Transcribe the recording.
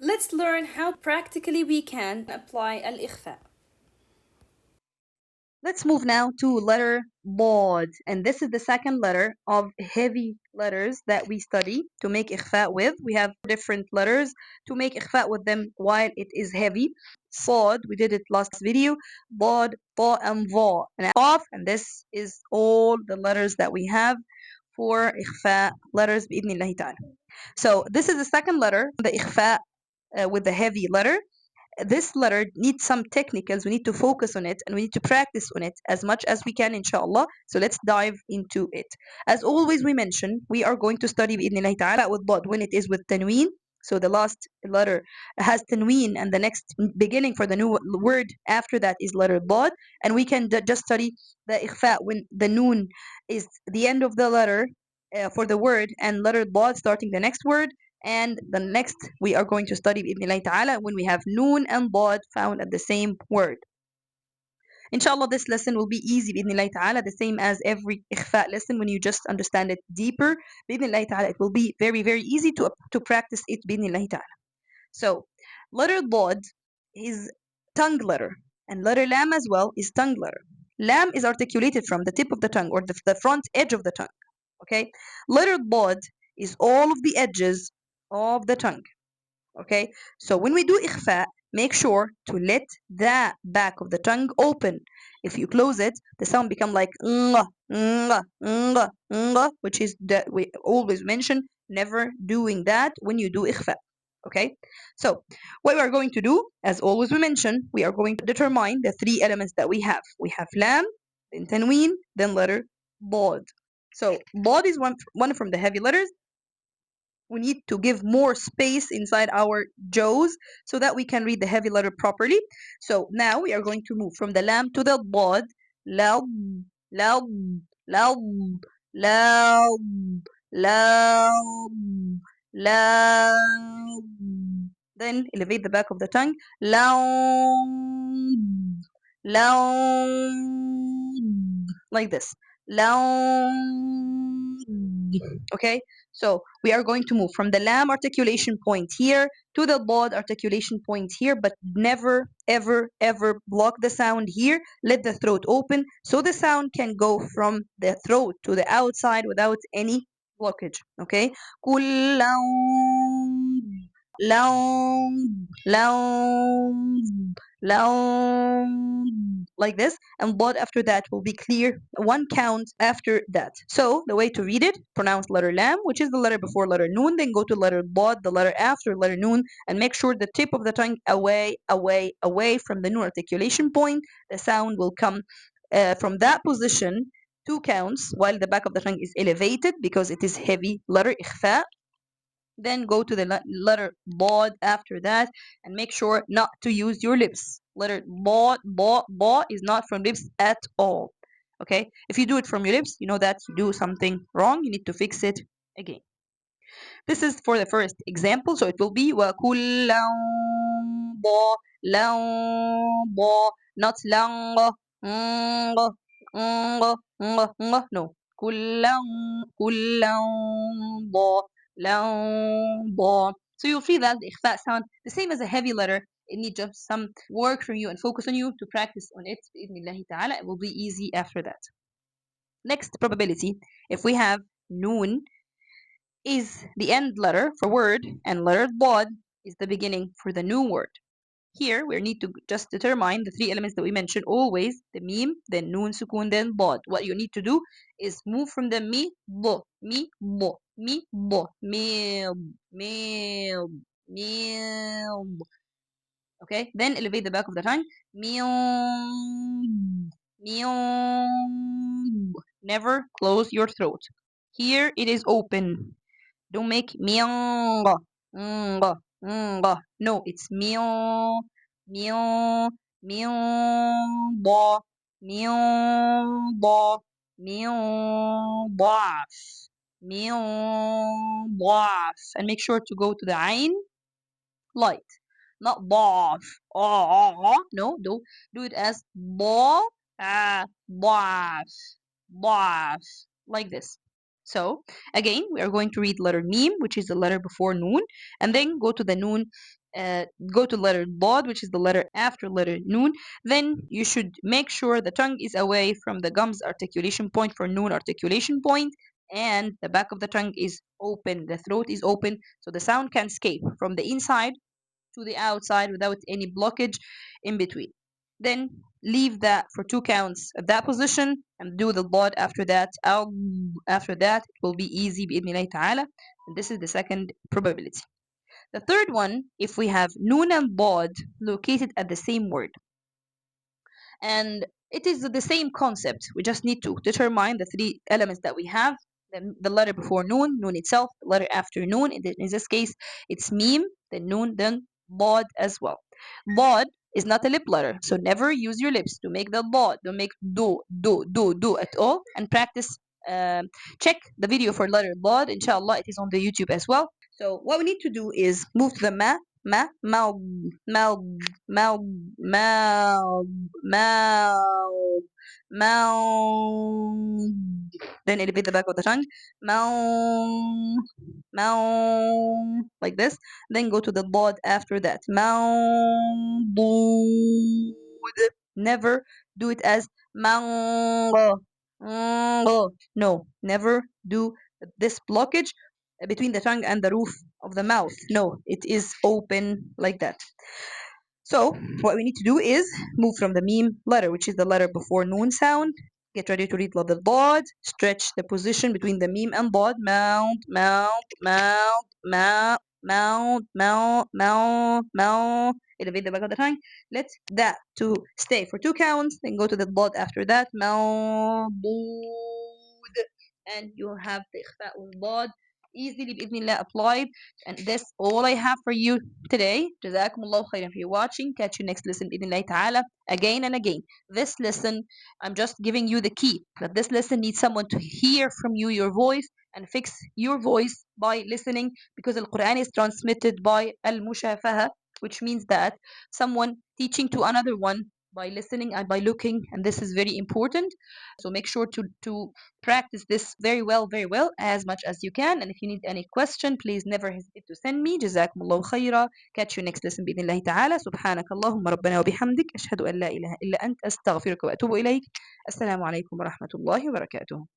Let's learn how practically we can apply al-ikhfa. Let's move now to letter bod, and this is the second letter of heavy letters that we study to make ikhfa with. We have different letters to make ikhfa with them while it is heavy. Sod, we did it last video. Bod, ta, and va, and qaf, and this is all the letters that we have for ikhfa letters بإذن ta'ala. So this is the second letter, the ikhfa with the heavy letter. This letter needs some technicals. We need to focus on it and we need to practice on it as much as we can, inshallah. So let's dive into it. As always, we mention we are going to study بإذن ta'ala with dot when it is with tanween. So the last letter has tanween and the next beginning for the new word after that is letter dot. And we can just study the ikhfa when the noon is the end of the letter for the word and letter dot starting the next word, and the next we are going to study بإذن ta'ala when we have noon and bod found at the same word. Inshallah, this lesson will be easy بإذن ta'ala, the same as every ikhfa lesson. When you just understand it deeper بإذن ta'ala, it will be very, very easy to practice it بإذن ta'ala. So, letter bod is tongue letter, and letter lam as well is tongue letter. Lam is articulated from the tip of the tongue or the front edge of the tongue. Okay, letter bod is all of the edges of the tongue. Okay, so when we do ikhfa, make sure to let the back of the tongue open. If you close it, the sound become like nga, nga, nga, nga, which is that we always mention never doing that when you do ikhfa. Okay, so what we are going to do, as always we mention, we are going to determine the three elements that we have. We have lam, then tanween, then letter bod. So bod is one from the heavy letters. We need to give more space inside our jaws so that we can read the heavy letter properly. So now we are going to move from the lam to the bod. Lab, lab, lab, lab, lab, lab. Then elevate the back of the tongue. Loud, loud, like this. Loud. Okay, so we are going to move from the lam articulation point here to the bod articulation point here, but never, ever, ever block the sound here. Let the throat open so the sound can go from the throat to the outside without any blockage. Okay, كل long, long, long, like this, and bod after that will be clear. One count after that. So the way to read it: pronounce letter lam, which is the letter before letter noon, then go to letter bod, the letter after letter noon, and make sure the tip of the tongue away, away, away from the noon articulation point. The sound will come from that position. Two counts while the back of the tongue is elevated because it is heavy letter ikhfa. Then go to the letter bod after that and make sure not to use your lips. Letter bod, bo, bo is not from lips at all. Okay, if you do it from your lips, you know that you do something wrong. You need to fix it again. This is for the first example, so it will be وَكُلًّا bo, bo, not lang, ng, no. كُلًّا كُلًّا bo, bo. So you'll feel that the ikhfa sound the same as a heavy letter. It needs just some work from you and focus on you to practice on it. بإذن ta'ala, it will be easy after that. Next probability, if we have noon is the end letter for word and letter bod is the beginning for the new word. Here we need to just determine the three elements that we mentioned always: the meme, then noon, sukun, then bod. What you need to do is move from the mi, bo, meal, meal, meal. Okay, then elevate the back of the tongue. Meal, meal. Never close your throat. Here it is open. Don't make meow, no, it's meow, meow, meow, ba, meow, ba, meow, baf, meow, baf. And make sure to go to the ain light, not baf. No, do it as ba, baf, baf, like this. So again, we are going to read letter meme, which is the letter before noon, and then go to the noon go to letter Bod, which is the letter after letter Noon. Then you should make sure the tongue is away from the gums articulation point for Noon articulation point, and the back of the tongue is open. The throat is open, so the sound can escape from the inside to the outside without any blockage in between. Then leave that for 2 counts at that position and do the Bod after that. After that, it will be easy بإذن ta'ala. And this is the second probability. The third one, if we have Noon and Bod located at the same word, and it is the same concept. We just need to determine the three elements that we have. The letter before noon itself, the letter after noon. In this case, it's meme, then noon, then bod as well. Bod is not a lip letter, so never use your lips to make the bod. Don't make do at all. And practice. Check the video for letter bod. Inshallah, it is on the YouTube as well. So what we need to do is move to the mal, mal, mal, mal, mal, mal. Then elevate the back of the tongue. Mal, mal, like this. Then go to the bod after that. Mal, never do it as mango. No, never do this blockage between the tongue and the roof of the mouth. No, it is open like that. So what we need to do is move from the meme letter, which is the letter before noon sound. Get ready to read the bod. Stretch the position between the meme and bod. Mount, mount, mount, mount, mount, mount, mount, mount. Elevate the back of the tongue. Let that to stay for 2 counts. Then go to the bod after that. Mount, bod. And you have the ikhfa bod easily بإذن applied. And that's all I have for you today. جزاكم الله خيرا for watching. Catch you next lesson بإذن الله تعالى. Again and again. This lesson, I'm just giving you the key. That this lesson needs someone to hear from you your voice and fix your voice by listening, because the Quran is transmitted by al-mushafaha, which means that someone teaching to another one by listening and by looking, and this is very important. So make sure to practice this very well as much as you can. And if you need any question, please never hesitate to send me. جزاكم الله خيرا. Catch you next lesson بإذن الله تعالى. سبحانك اللهم ربنا وبحمدك أشهد أن لا إله إلا أنت أستغفرك وأتوب إليك. السلام عليكم ورحمة الله وبركاته.